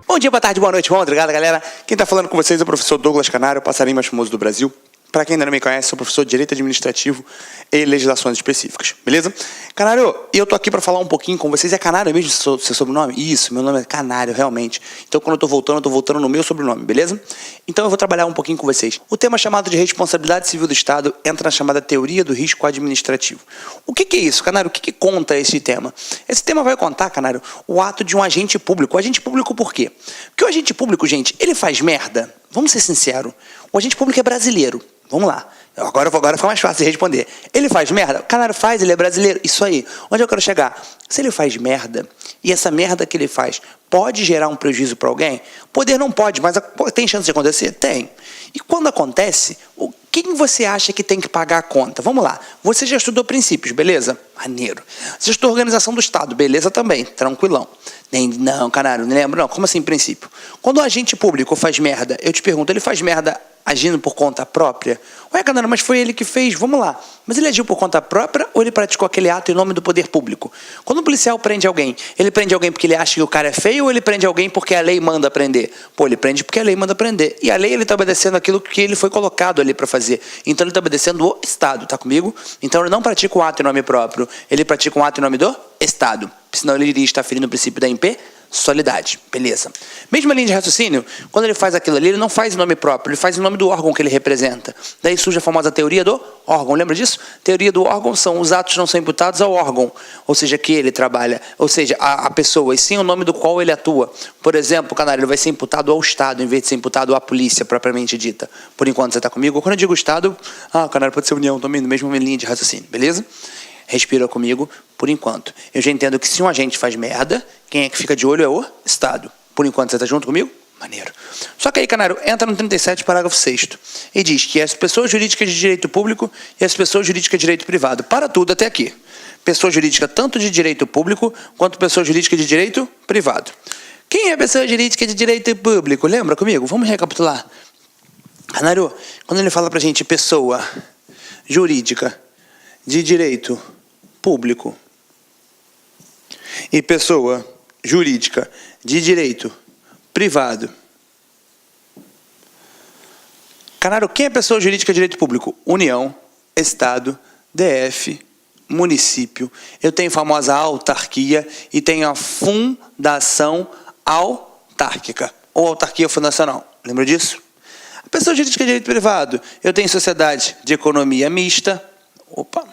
Bom dia, boa tarde, boa noite, boa madrugada, galera. Quem está falando com vocês é o professor Douglas Canário, o passarinho mais famoso do Brasil. Para quem ainda não me conhece, sou professor de Direito Administrativo e Legislações Específicas, beleza? Canário, eu tô aqui para falar um pouquinho com vocês. É Canário mesmo seu sobrenome? Isso, meu nome é Canário, realmente. Então, quando eu tô voltando no meu sobrenome, beleza? Então, eu vou trabalhar um pouquinho com vocês. O tema chamado de responsabilidade civil do Estado entra na chamada teoria do risco administrativo. O que é isso, Canário? O que conta esse tema? Esse tema vai contar, Canário, o ato de um agente público. O agente público por quê? Porque o agente público, gente, ele faz merda. Vamos ser sinceros. O agente público é brasileiro. Vamos lá. Agora fica mais fácil de responder. Ele faz merda? O Canário faz, ele é brasileiro. Isso aí. Onde eu quero chegar? Se ele faz merda, e essa merda que ele faz pode gerar um prejuízo para alguém? Poder não pode, mas tem chance de acontecer? Tem. E quando acontece, quem você acha que tem que pagar a conta? Vamos lá. Você já estudou princípios, beleza? Maneiro. Você já estudou organização do Estado, beleza também, tranquilão. Não, Canário, não lembro não. Como assim princípio? Quando o agente público faz merda, eu te pergunto, ele faz merda agindo por conta própria? Ué, Canário, mas foi ele que fez, vamos lá. Mas ele agiu por conta própria ou ele praticou aquele ato em nome do poder público? Quando o policial prende alguém, ele prende alguém porque ele acha que o cara é feio ou ele prende alguém porque a lei manda prender? Pô, ele prende porque a lei manda prender. E a lei, ele está obedecendo aquilo que ele foi colocado ali para fazer. Então ele está obedecendo o Estado, tá comigo? Então ele não pratica um ato em nome próprio, ele pratica um ato em nome do Estado. Senão ele iria estar ferindo o princípio da impessoalidade. Beleza. Mesma linha de raciocínio, quando ele faz aquilo ali, ele não faz em nome próprio, ele faz em nome do órgão que ele representa. Daí surge a famosa teoria do órgão. Lembra disso? Teoria do órgão são os atos não são imputados ao órgão, ou seja, que ele trabalha, ou seja, a pessoa, e sim o nome do qual ele atua. Por exemplo, o Canário, ele vai ser imputado ao Estado, em vez de ser imputado à polícia, propriamente dita. Por enquanto, você está comigo? Quando eu digo Estado, o Canário pode ser União também, na mesma linha de raciocínio, beleza? Respira comigo, por enquanto. Eu já entendo que se um agente faz merda, quem é que fica de olho é o Estado. Por enquanto, você está junto comigo? Maneiro. Só que aí, Canário, entra no 37, parágrafo 6º, e diz que as pessoas jurídicas de direito público e as pessoas jurídicas de direito privado. Para tudo até aqui. Pessoa jurídica tanto de direito público, quanto pessoa jurídica de direito privado. Quem é pessoa jurídica de direito público? Lembra comigo? Vamos recapitular. Canário, quando ele fala pra gente pessoa jurídica de direito público e pessoa jurídica de direito privado. Canário, quem é pessoa jurídica de direito público? União, Estado, DF, município. Eu tenho a famosa autarquia e tenho a fundação autárquica, ou autarquia fundacional. Lembra disso? A pessoa jurídica de direito privado, eu tenho sociedade de economia mista. Opa!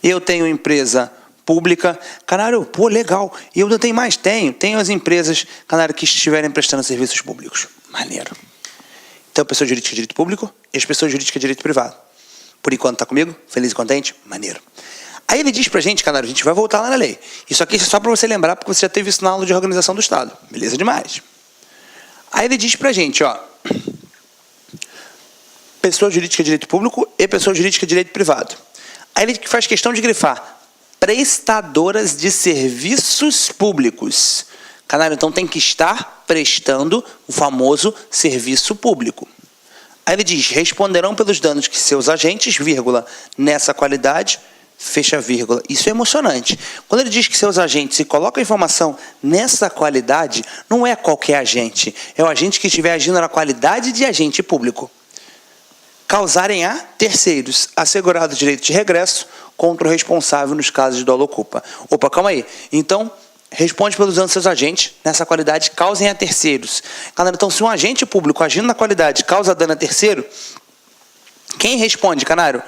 Eu tenho empresa pública. Canário, pô, legal. E eu não tenho mais? Tenho as empresas, Canário, que estiverem prestando serviços públicos. Maneiro. Então, pessoa jurídica de direito público e as pessoas jurídicas de direito privado. Por enquanto, tá comigo? Feliz e contente? Maneiro. Aí ele diz pra gente, Canário, a gente vai voltar lá na lei. Isso aqui é só para você lembrar, porque você já teve isso na aula de organização do Estado. Beleza demais. Aí ele diz pra gente, ó, pessoa jurídica de direito público e pessoa jurídica de direito privado. Aí ele faz questão de grifar prestadoras de serviços públicos. Canário, então tem que estar prestando o famoso serviço público. Aí ele diz, responderão pelos danos que seus agentes, vírgula, nessa qualidade, fecha vírgula. Isso é emocionante. Quando ele diz que seus agentes e coloca a informação nessa qualidade, não é qualquer agente, é o agente que estiver agindo na qualidade de agente público. Causarem a terceiros, assegurado o direito de regresso contra o responsável nos casos de dolo ou culpa. Opa, calma aí. Então, responde pelos danos dos seus agentes, nessa qualidade, causem a terceiros. Canário, então, se um agente público agindo na qualidade causa dano a terceiro, quem responde, Canário?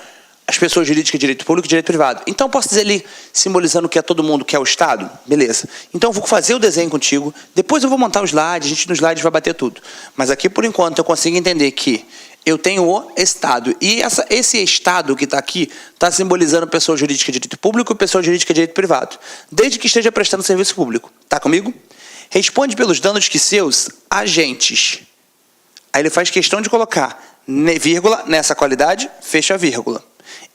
As pessoas jurídicas de direito público e direito privado. Então, posso dizer ali, simbolizando que é todo mundo, que é o Estado? Beleza. Então, eu vou fazer o desenho contigo, depois eu vou montar o slide, a gente no slide vai bater tudo. Mas aqui, por enquanto, eu consigo entender que eu tenho o Estado. E esse Estado que está aqui está simbolizando pessoa jurídica de direito público e pessoa jurídica de direito privado, desde que esteja prestando serviço público. Está comigo? Responde pelos danos que seus agentes. Aí ele faz questão de colocar vírgula, nessa qualidade, fecha vírgula.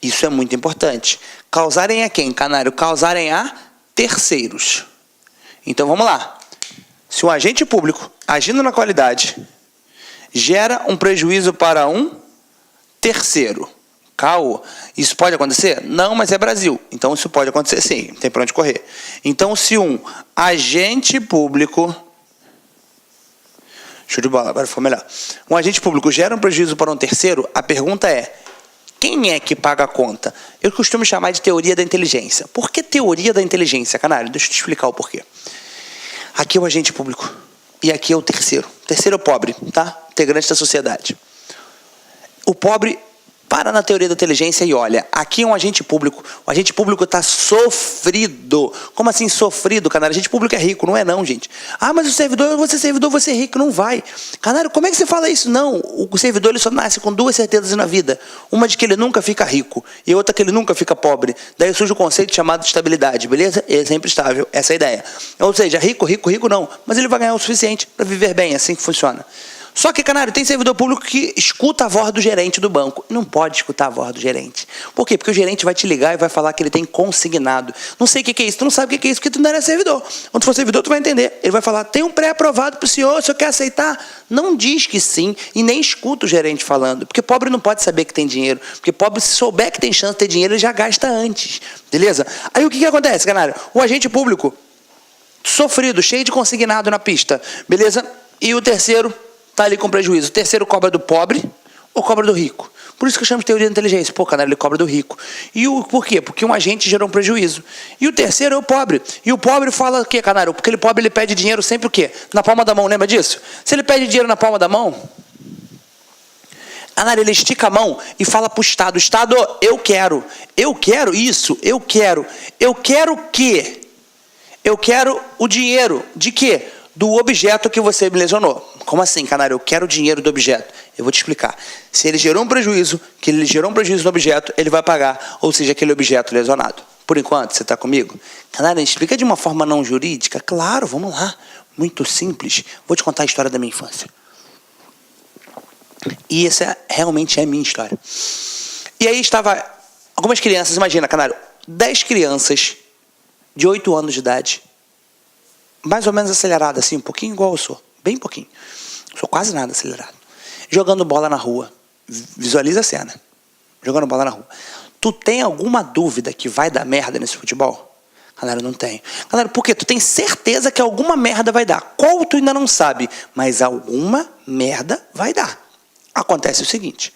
Isso é muito importante. Causarem a quem, Canário? Causarem a terceiros. Então, vamos lá. Se um agente público, agindo na qualidade, gera um prejuízo para um terceiro. Caô. Isso pode acontecer? Não, mas é Brasil. Então, isso pode acontecer sim. Não tem para onde correr. Então, se um agente público Show de bola, agora foi melhor. Um agente público gera um prejuízo para um terceiro? A pergunta é: quem é que paga a conta? Eu costumo chamar de teoria da inteligência. Por que teoria da inteligência, canário? Deixa eu te explicar o porquê. Aqui é o agente público e aqui é o terceiro. O terceiro é o pobre, tá? Integrante da sociedade. O pobre para na teoria da inteligência e olha, aqui é um agente público. O agente público está sofrido. Como assim sofrido, canário? O agente público é rico, não é não, gente. Ah, mas o servidor, eu vou ser servidor, vou ser rico. Não vai. Canário, como é que você fala isso? Não, o servidor ele só nasce com duas certezas na vida. Uma de que ele nunca fica rico e outra que ele nunca fica pobre. Daí surge o conceito chamado de estabilidade, beleza? Ele é sempre estável, essa é a ideia. Ou seja, rico não. Mas ele vai ganhar o suficiente para viver bem, é assim que funciona. Só que, canário, tem servidor público que escuta a voz do gerente do banco. Não pode escutar a voz do gerente. Por quê? Porque o gerente vai te ligar e vai falar que ele tem consignado. Não sei o que é isso. Tu não sabe o que é isso porque tu não era servidor. Quando tu for servidor, tu vai entender. Ele vai falar, tem um pré-aprovado para o senhor quer aceitar? Não diz que sim e nem escuta o gerente falando. Porque pobre não pode saber que tem dinheiro. Porque pobre, se souber que tem chance de ter dinheiro, ele já gasta antes. Beleza? Aí o que acontece, canário? O agente público sofrido, cheio de consignado na pista. Beleza? E o terceiro está ali com prejuízo. O terceiro cobra do pobre ou cobra do rico. Por isso que eu chamo de teoria da inteligência. Pô, canário, ele cobra do rico. Por quê? Porque um agente gerou um prejuízo. E o terceiro é o pobre. E o pobre fala o quê, canário? Porque ele pobre, ele pede dinheiro sempre o quê? Na palma da mão, lembra disso? Se ele pede dinheiro na palma da mão, canário, ele estica a mão e fala para o Estado. Estado, eu quero isso, eu quero o quê? Eu quero o dinheiro. De quê? Do objeto que você me lesionou. Como assim, canário? Eu quero o dinheiro do objeto. Eu vou te explicar. Se ele gerou um prejuízo, no objeto, ele vai pagar, ou seja, aquele objeto lesionado. Por enquanto, você está comigo? Canário, explica de uma forma não jurídica? Claro, vamos lá. Muito simples. Vou te contar a história da minha infância. E essa realmente é a minha história. E aí estava algumas crianças, imagina, canário, 10 crianças de 8 anos de idade, mais ou menos acelerado, assim, um pouquinho igual eu sou. Bem pouquinho. Sou quase nada acelerado. Jogando bola na rua. Visualiza a cena. Jogando bola na rua. Tu tem alguma dúvida que vai dar merda nesse futebol? Galera, não tenho. Galera, por quê? Tu tem certeza que alguma merda vai dar. Qual tu ainda não sabe, mas alguma merda vai dar. Acontece o seguinte.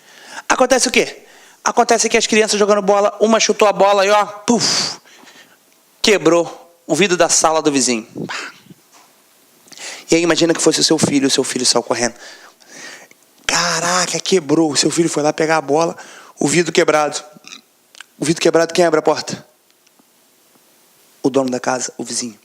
Acontece o quê? Acontece que as crianças jogando bola, uma chutou a bola e ó, puf, quebrou o vidro da sala do vizinho. E aí imagina que fosse o seu filho saiu correndo. Caraca, quebrou. O seu filho foi lá pegar a bola, o vidro quebrado. O vidro quebrado, quem abre a porta? O dono da casa, o vizinho.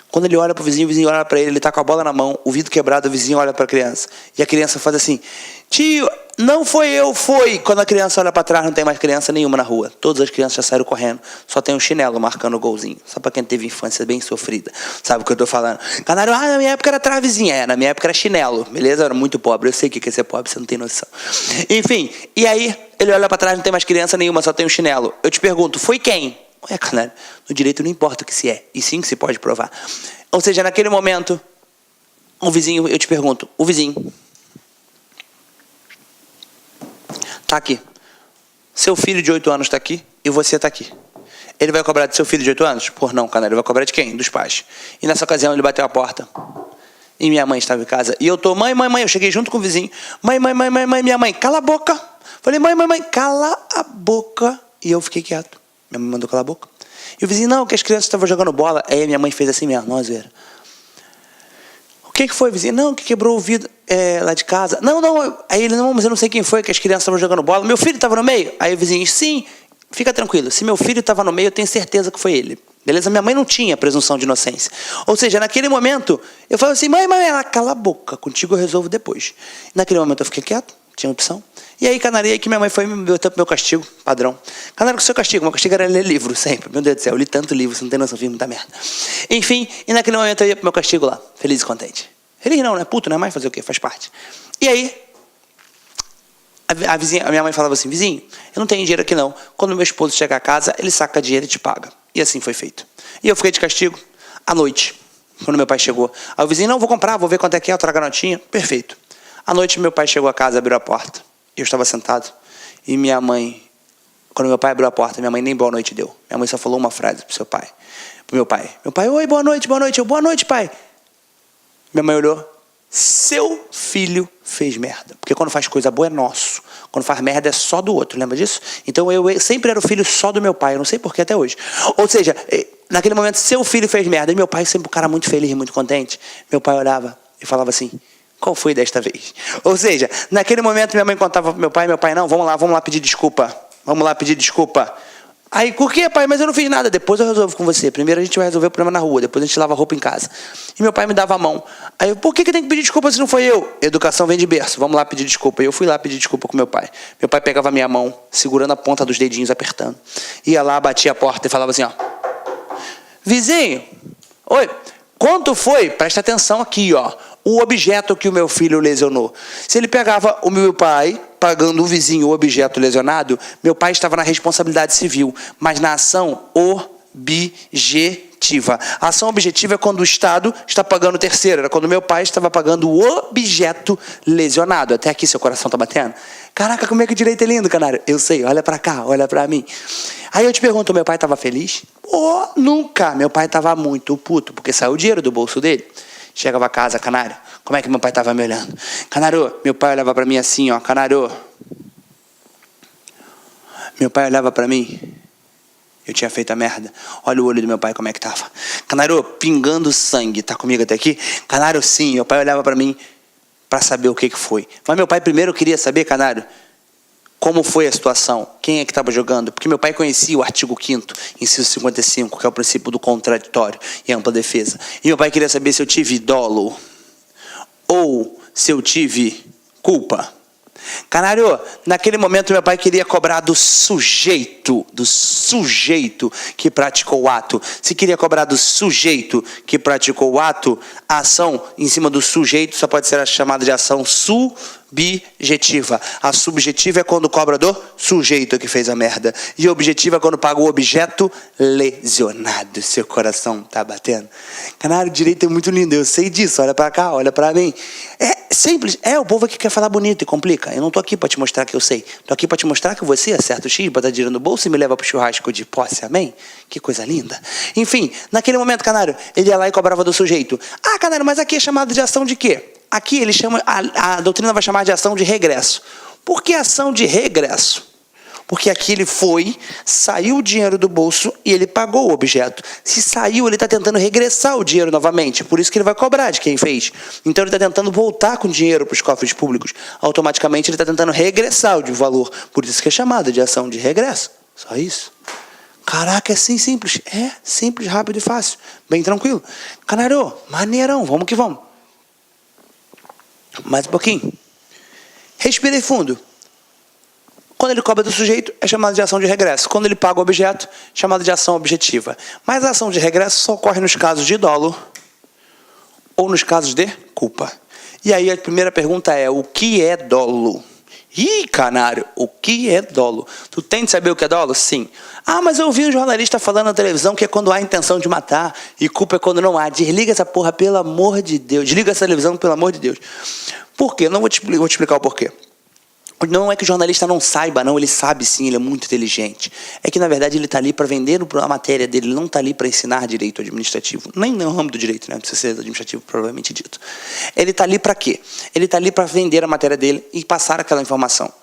Quando ele olha para o vizinho olha para ele está com a bola na mão, o vidro quebrado, o vizinho olha para a criança. E a criança faz assim, tio, não foi eu, foi. Quando a criança olha para trás, não tem mais criança nenhuma na rua. Todas as crianças já saíram correndo. Só tem um chinelo marcando o golzinho. Só para quem teve infância bem sofrida. Sabe o que eu estou falando? Canário, na minha época era travezinha. Na minha época era chinelo. Beleza? Eu era muito pobre. Eu sei o que é ser pobre, você não tem noção. Enfim, e aí ele olha para trás, não tem mais criança nenhuma, só tem um chinelo. Eu te pergunto, foi quem? Ué, canário, no direito não importa o que se é. E sim que se pode provar. Ou seja, naquele momento, o vizinho, eu te pergunto, o vizinho está aqui. Seu filho de 8 anos está aqui e você está aqui. Ele vai cobrar de seu filho de 8 anos? Por não, canário. Ele vai cobrar de quem? Dos pais. E nessa ocasião ele bateu a porta. E minha mãe estava em casa. E eu tô, mãe. Eu cheguei junto com o vizinho. Mãe, minha mãe, cala a boca. Falei, mãe, cala a boca. E eu fiquei quieto. Minha mãe mandou calar a boca. E o vizinho, não, que as crianças estavam jogando bola. Aí minha mãe fez assim mesmo, nós viram. O que foi, vizinho? Não, que quebrou o vidro lá de casa. Não. Aí ele, não, mas eu não sei quem foi, que as crianças estavam jogando bola. Meu filho estava no meio? Aí o vizinho, sim, fica tranquilo. Se meu filho estava no meio, eu tenho certeza que foi ele. Beleza? Minha mãe não tinha presunção de inocência. Ou seja, naquele momento, eu falei assim, mãe, ela cala a boca, contigo eu resolvo depois. Naquele momento eu fiquei quieto, tinha opção. E aí, canário, que minha mãe foi e me botou pro meu castigo, padrão. Canário, com o seu castigo. Meu castigo era ler livro, sempre. Meu Deus do céu, eu li tanto livro, você não tem noção, fiz muita merda. Enfim, e naquele momento eu ia pro meu castigo lá, feliz e contente. Feliz não, né? Puto, né? Mas fazer o quê? Faz parte. E aí, a minha mãe falava assim, vizinho, eu não tenho dinheiro aqui não. Quando meu esposo chegar a casa, ele saca dinheiro e te paga. E assim foi feito. E eu fiquei de castigo à noite, quando meu pai chegou. Aí o vizinho, não, vou comprar, vou ver quanto é que é, eu trago a notinha. Perfeito. À noite, meu pai chegou a casa, abriu a porta. Eu estava sentado e minha mãe, quando meu pai abriu a porta, minha mãe nem boa noite deu. Minha mãe só falou uma frase pro meu pai. Meu pai, oi, boa noite. Eu, boa noite, pai. Minha mãe olhou, seu filho fez merda. Porque quando faz coisa boa é nosso. Quando faz merda é só do outro, lembra disso? Então eu sempre era o filho só do meu pai, eu não sei porquê até hoje. Ou seja, naquele momento seu filho fez merda. E meu pai sempre um cara muito feliz, muito contente. Meu pai olhava e falava assim, qual foi desta vez? Ou seja, naquele momento minha mãe contava pro meu pai, não, vamos lá pedir desculpa. Vamos lá pedir desculpa. Aí, por que, pai? Mas eu não fiz nada. Depois eu resolvo com você. Primeiro a gente vai resolver o problema na rua. Depois a gente lava a roupa em casa. E meu pai me dava a mão. Aí eu, por que tem que pedir desculpa se não foi eu? Educação vem de berço. Vamos lá pedir desculpa. E eu fui lá pedir desculpa com meu pai. Meu pai pegava a minha mão, segurando a ponta dos dedinhos, apertando. Ia lá, batia a porta e falava assim, ó. Vizinho, oi, quanto foi? Presta atenção aqui, ó. O objeto que o meu filho lesionou. Se ele pegava o meu pai, pagando o vizinho o objeto lesionado, meu pai estava na responsabilidade civil, mas na ação objetiva. A ação objetiva é quando o Estado está pagando o terceiro, era quando meu pai estava pagando o objeto lesionado. Até aqui seu coração está batendo? Caraca, como é que o direito é lindo, canário? Eu sei, olha para cá, olha para mim. Aí eu te pergunto, meu pai estava feliz? Nunca. Meu pai estava muito puto, porque saiu o dinheiro do bolso dele. Chegava a casa, canário, como é que meu pai estava me olhando? Canário, meu pai olhava para mim assim, ó, canário. Meu pai olhava para mim, eu tinha feito a merda. Olha o olho do meu pai como é que estava. Canário, pingando sangue, tá comigo até aqui? Canário, sim, meu pai olhava para mim para saber o que foi. Mas meu pai primeiro queria saber, canário, como foi a situação? Quem é que estava jogando? Porque meu pai conhecia o artigo 5º, inciso 55, que é o princípio do contraditório e ampla defesa. E meu pai queria saber se eu tive dolo ou se eu tive culpa. Canário, naquele momento meu pai queria cobrar do sujeito que praticou o ato. Se queria cobrar do sujeito que praticou o ato, a ação em cima do sujeito só pode ser chamada de ação subjetiva. A subjetiva é quando cobra do sujeito que fez a merda. E a objetiva é quando paga o objeto lesionado. Seu coração tá batendo? Canário, o direito é muito lindo, eu sei disso. Olha pra cá, olha pra mim. É simples, o povo aqui quer falar bonito e complica. Eu não tô aqui pra te mostrar que eu sei. Tô aqui pra te mostrar que você acerta o X, bota dinheiro no bolso e me leva pro churrasco de posse, amém? Que coisa linda. Enfim, naquele momento, canário, ele ia lá e cobrava do sujeito. Ah, canário, mas aqui é chamado de ação de quê? Aqui ele chama, a doutrina vai chamar de ação de regresso. Por que ação de regresso? Porque aqui ele saiu o dinheiro do bolso e ele pagou o objeto. Se saiu, ele está tentando regressar o dinheiro novamente. Por isso que ele vai cobrar de quem fez. Então ele está tentando voltar com o dinheiro para os cofres públicos. Automaticamente ele está tentando regressar o valor. Por isso que é chamada de ação de regresso. Só isso. Caraca, é assim simples. É simples, rápido e fácil. Bem tranquilo. Canário, maneirão, vamos que vamos. Mais um pouquinho. Respirei fundo. Quando ele cobra do sujeito, é chamado de ação de regresso. Quando ele paga o objeto, é chamado de ação objetiva. Mas a ação de regresso só ocorre nos casos de dolo ou nos casos de culpa. E aí a primeira pergunta é, o que é dolo? Ih, canário, o que é dolo? Tu tem de saber o que é dolo? Sim. Ah, mas eu ouvi um jornalista falando na televisão que é quando há intenção de matar e culpa é quando não há. Desliga essa porra, pelo amor de Deus. Desliga essa televisão, pelo amor de Deus. Por quê? Não vou te explicar o porquê. Não é que o jornalista não saiba, não, ele sabe sim, ele é muito inteligente. É que, na verdade, ele está ali para vender a matéria dele, ele não está ali para ensinar direito administrativo, nem no ramo do direito, né? Não precisa ser administrativo, provavelmente dito. Ele está ali para quê? Ele está ali para vender a matéria dele e passar aquela informação.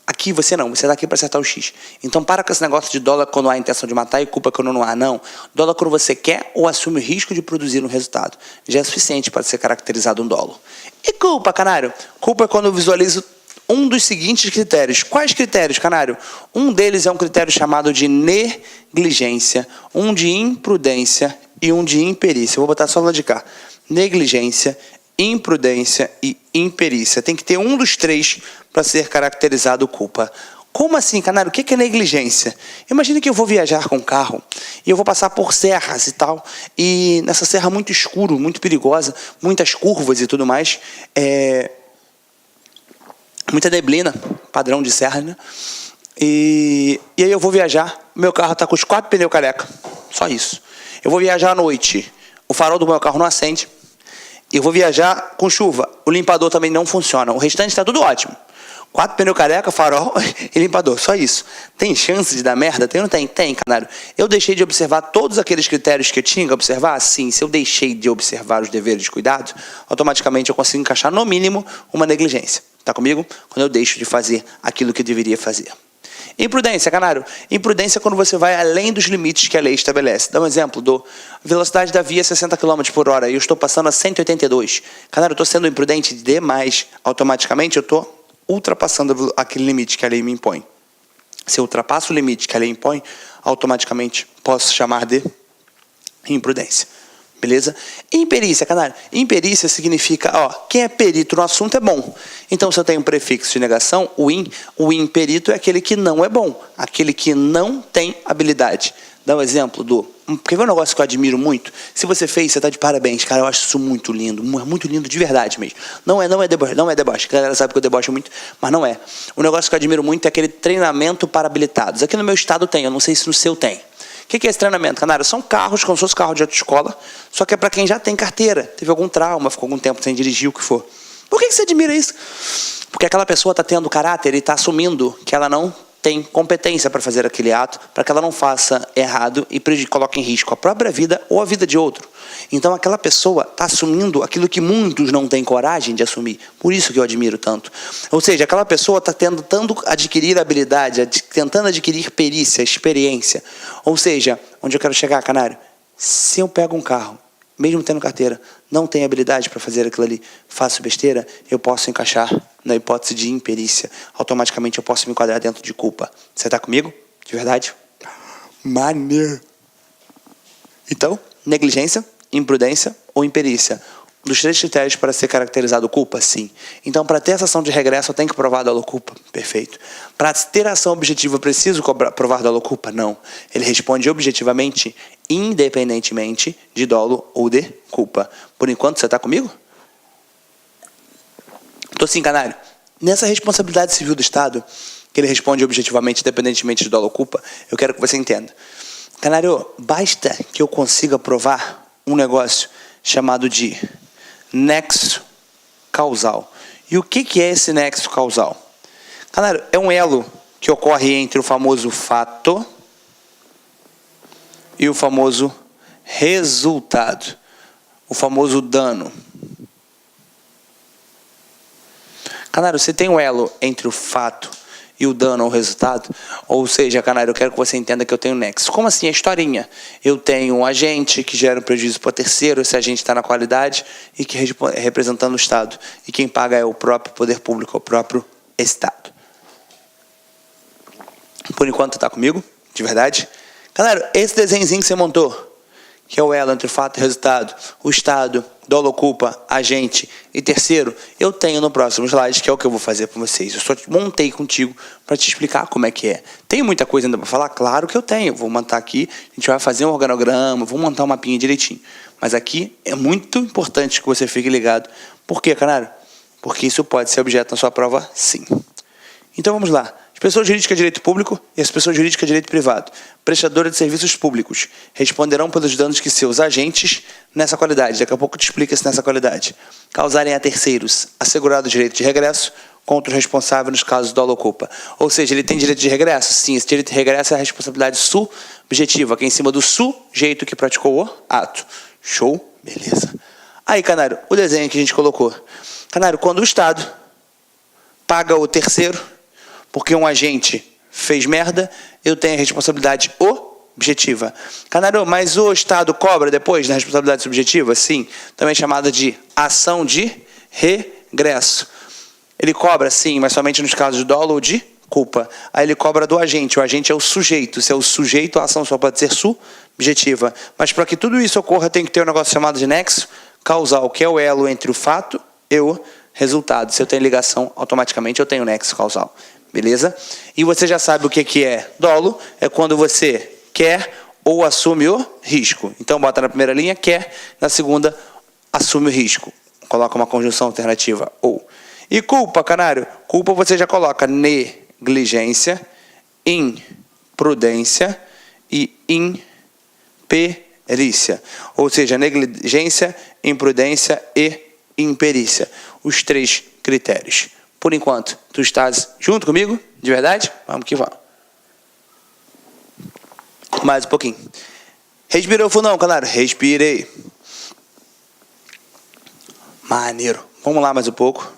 Aqui você não, você está aqui para acertar o X. Então para com esse negócio de dólar quando há intenção de matar e culpa quando não há, não. Dólar quando você quer ou assume o risco de produzir um resultado. Já é suficiente para ser caracterizado um dolo. E culpa, canário? Culpa é quando eu visualizo um dos seguintes critérios. Quais critérios, canário? Um deles é um critério chamado de negligência, um de imprudência e um de imperícia. Eu vou botar só lá de cá. Negligência, imprudência e imperícia. Tem que ter um dos três para ser caracterizado culpa. Como assim, canário? O que é negligência? Imagina que eu vou viajar com um carro e eu vou passar por serras e tal, e nessa serra muito escuro, muito perigosa, muitas curvas e tudo mais, muita neblina, padrão de serra, né? E aí eu vou viajar, meu carro está com os 4 pneus careca, só isso. Eu vou viajar à noite, o farol do meu carro não acende. Eu vou viajar com chuva, o limpador também não funciona, o restante está tudo ótimo. 4 pneus careca, farol e limpador, só isso. Tem chance de dar merda? Tem ou não tem? Tem, canário. Eu deixei de observar todos aqueles critérios que eu tinha que observar? Sim, se eu deixei de observar os deveres de cuidado, automaticamente eu consigo encaixar no mínimo uma negligência. Tá comigo? Quando eu deixo de fazer aquilo que eu deveria fazer. Imprudência, canário. Imprudência é quando você vai além dos limites que a lei estabelece. Dá um exemplo, a velocidade da via é 60 km por hora e eu estou passando a 182. Canário, eu estou sendo imprudente demais. Automaticamente eu estou ultrapassando aquele limite que a lei me impõe. Se eu ultrapasso o limite que a lei impõe, automaticamente posso chamar de imprudência. Beleza? Imperícia, canário. Imperícia significa, quem é perito no assunto é bom. Então, se eu tenho um prefixo de negação, o imperito é aquele que não é bom, aquele que não tem habilidade. Dá um exemplo quer ver um negócio que eu admiro muito? Se você fez, você está de parabéns, cara, eu acho isso muito lindo de verdade mesmo. Não é deboche, a galera sabe que eu debocho muito, mas não é. O negócio que eu admiro muito é aquele treinamento para habilitados. Aqui no meu estado tem, eu não sei se no seu tem. O que é esse treinamento, canário? São carros, como se fosse carro de autoescola, só que é para quem já tem carteira, teve algum trauma, ficou algum tempo sem dirigir, o que for. Por que você admira isso? Porque aquela pessoa está tendo caráter e está assumindo que ela não tem competência para fazer aquele ato, para que ela não faça errado e coloque em risco a própria vida ou a vida de outro. Então aquela pessoa está assumindo aquilo que muitos não têm coragem de assumir. Por isso que eu admiro tanto. Ou seja, aquela pessoa está tentando adquirir habilidade, tentando adquirir perícia, experiência. Ou seja, onde eu quero chegar, canário? Se eu pego um carro, mesmo tendo carteira, não tenho habilidade para fazer aquilo ali, faço besteira, eu posso encaixar na hipótese de imperícia. Automaticamente eu posso me enquadrar dentro de culpa. Você está comigo? De verdade? Maneiro. Então, negligência, imprudência ou imperícia. Um dos 3 critérios para ser caracterizado culpa? Sim. Então, para ter essa ação de regresso, eu tenho que provar dolo culpa? Perfeito. Para ter ação objetiva, eu preciso provar dolo culpa? Não. Ele responde objetivamente, independentemente de dolo ou de culpa. Por enquanto, você está comigo? Estou sim, canário. Nessa responsabilidade civil do Estado, que ele responde objetivamente, independentemente de dolo ou culpa, eu quero que você entenda. Canário, basta que eu consiga provar um negócio chamado de nexo causal. E o que é esse nexo causal? Canário, é um elo que ocorre entre o famoso fato e o famoso resultado, o famoso dano. Canário, você tem um elo entre o fato e o dano ou o resultado? Ou seja, canário, eu quero que você entenda que eu tenho nexo. Como assim? A historinha. Eu tenho um agente que gera um prejuízo para terceiro, esse agente está na qualidade e que representando o Estado. E quem paga é o próprio poder público, o próprio Estado. Por enquanto, está comigo? De verdade? Canário, esse desenhozinho que você montou, que é o elo entre o fato e o resultado, o Estado, dolo ou culpa, agente e terceiro, eu tenho no próximo slide, que é o que eu vou fazer para vocês. Eu só montei contigo para te explicar como é que é. Tem muita coisa ainda para falar? Claro que eu tenho. Vou montar aqui, a gente vai fazer um organograma, vou montar um mapinha direitinho. Mas aqui é muito importante que você fique ligado. Por quê, canário? Porque isso pode ser objeto na sua prova, sim. Então vamos lá. As pessoas jurídicas de direito público e as pessoas jurídicas de direito privado, prestadora de serviços públicos, responderão pelos danos que seus agentes, nessa qualidade, daqui a pouco eu te explico isso nessa qualidade, causarem a terceiros, assegurado o direito de regresso contra o responsável nos casos de dolo ou culpa. Ou seja, ele tem direito de regresso? Sim, esse direito de regresso é a responsabilidade subjetiva, que é em cima do sujeito que praticou o ato. Show? Beleza. Aí, canário, o desenho que a gente colocou. Canário, quando o Estado paga o terceiro, porque um agente fez merda, eu tenho a responsabilidade objetiva. Canário, mas o Estado cobra depois da responsabilidade subjetiva? Sim, também chamada de ação de regresso. Ele cobra, sim, mas somente nos casos de dolo ou de culpa. Aí ele cobra do agente. O agente é o sujeito. Se é o sujeito, a ação só pode ser subjetiva. Mas para que tudo isso ocorra, tem que ter um negócio chamado de nexo causal, que é o elo entre o fato e o resultado. Se eu tenho ligação, automaticamente eu tenho nexo causal. Beleza? E você já sabe o que é dolo. É quando você quer ou assume o risco. Então, bota na primeira linha, quer. Na segunda, assume o risco. Coloca uma conjunção alternativa, ou. E culpa, canário? Culpa você já coloca negligência, imprudência e imperícia. Ou seja, negligência, imprudência e imperícia. Os 3 critérios. por enquanto. Tu estás junto comigo? De verdade? Vamos que vamos. Mais um pouquinho. Respirou fundão, canário. Respirei. Maneiro. Vamos lá mais um pouco.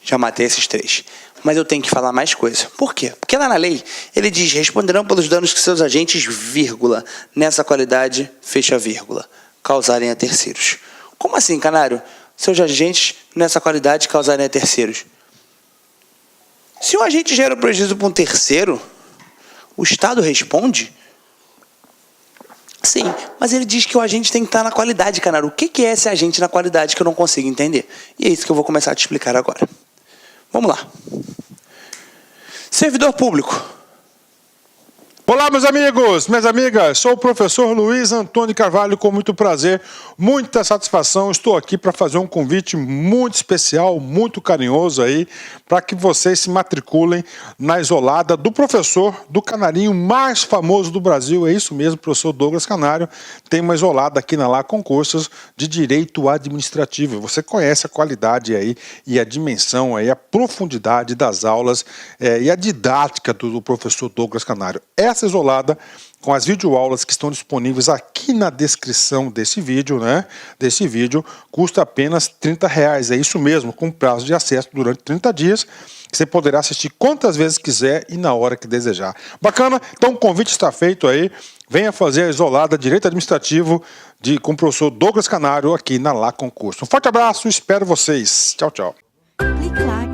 Já matei esses 3. Mas eu tenho que falar mais coisa. Por quê? Porque lá na lei, ele diz, responderão pelos danos que seus agentes, vírgula, nessa qualidade, fecha vírgula, causarem a terceiros. Como assim, canário? Seus agentes, nessa qualidade, causarem a terceiros. Se um agente gera um prejuízo para um terceiro, o Estado responde? Sim, mas ele diz que o agente tem que estar na qualidade, canário. O que é esse agente na qualidade que eu não consigo entender? E é isso que eu vou começar a te explicar agora. Vamos lá. Servidor público. Olá, meus amigos, minhas amigas, sou o professor Luiz Antônio Carvalho, com muito prazer, muita satisfação, estou aqui para fazer um convite muito especial, muito carinhoso aí, para que vocês se matriculem na isolada do professor do canarinho mais famoso do Brasil, é isso mesmo, professor Douglas Canário, tem uma isolada aqui na Lá Concursos de Direito Administrativo, você conhece a qualidade aí e a dimensão aí, a profundidade das aulas e a didática do professor Douglas Canário. Essa isolada, com as videoaulas que estão disponíveis aqui na descrição desse vídeo, né? Desse vídeo, custa apenas R$30. É isso mesmo, com prazo de acesso durante 30 dias. Você poderá assistir quantas vezes quiser e na hora que desejar. Bacana? Então o convite está feito aí. Venha fazer a isolada Direito Administrativo com o professor Douglas Canário aqui na Lá Concurso. Um forte abraço, espero vocês. Tchau, tchau. Clique lá.